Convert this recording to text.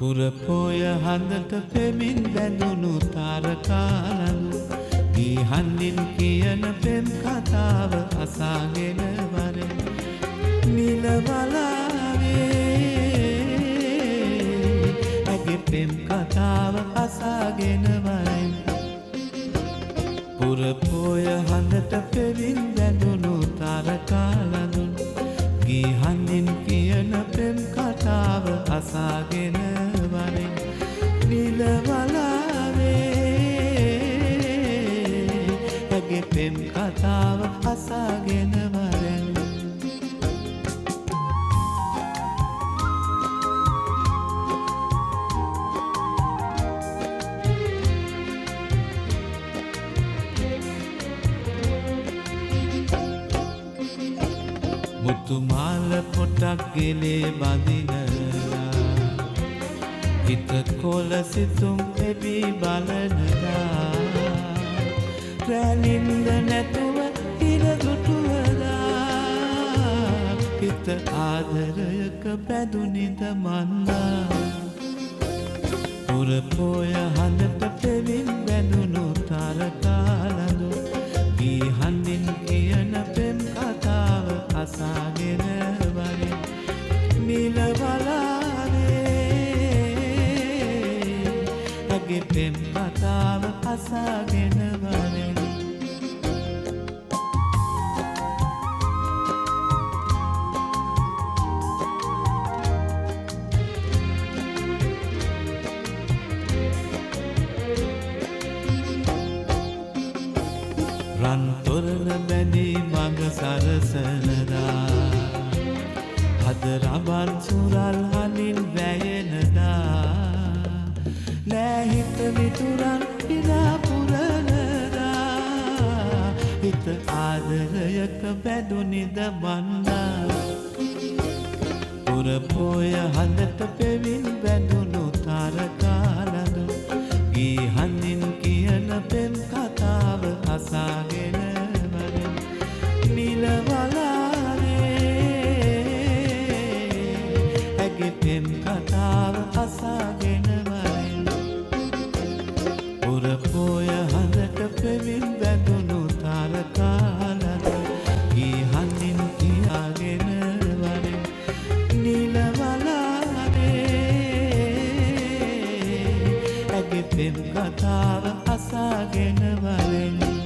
පුරපොය හඳට පෙමින් බැඳුණු තාරකාලඳු ගිහන්නින් කියන පෙම් කතාව අසාගෙන වරෙන් නිලවලාවේ ඇගේ පෙම් කතාව අසාගෙන වරෙන් පුරපොය හඳට පෙමින් බැඳුණු තාරකාලඳු ගිහන්නින් කියන පෙම් කතාව අසාගෙන වරෙන් නිලවලාවේ ඇගේ පෙම් කතාව අසාගෙන වරෙන් මුතුමාල පොටක් ගෙලේ බඳිනලා හිත කොල සිතුම් එබී බලනදා රැලින්ද නැතුව හිරදුටුවලා හිත ආදරයක බැඳුනිද මන්නා පුරපොය හඳට පෙමින් බැඳුණු තාරකාලඳු ගිහන්නින් කියන පෙම් කතාව අසාගෙන වරෙන් නිලවලාවේ ඇගේ පෙම් කතාව අසාගෙන වරෙන් රන් තොරණ බැඳී මඟ සරසනදා හද රබන් සුරල් හනින් වැයෙනදා ලෑහිත මිතුරන් ඉරා පුරනදා හිත ආදරයක බැඳුනිද මන්නා පුරපොය හඳට පෙමින් බැඳුණු තාරකාලඳු ගිහන්නින් කියන පෙම් කතාව අසාගෙන වරෙන් නිලවලාවේ ඇගේ පෙම් කතාව අසාගෙන වරෙන් පුරපොය හඳට පෙමින් බැඳුණු තාරකාලඳු ගිහන්නින් කියාගෙන වරෙන් නිලවලාවේ ඇගේ පෙම් කතාව අසාගෙන වරෙන්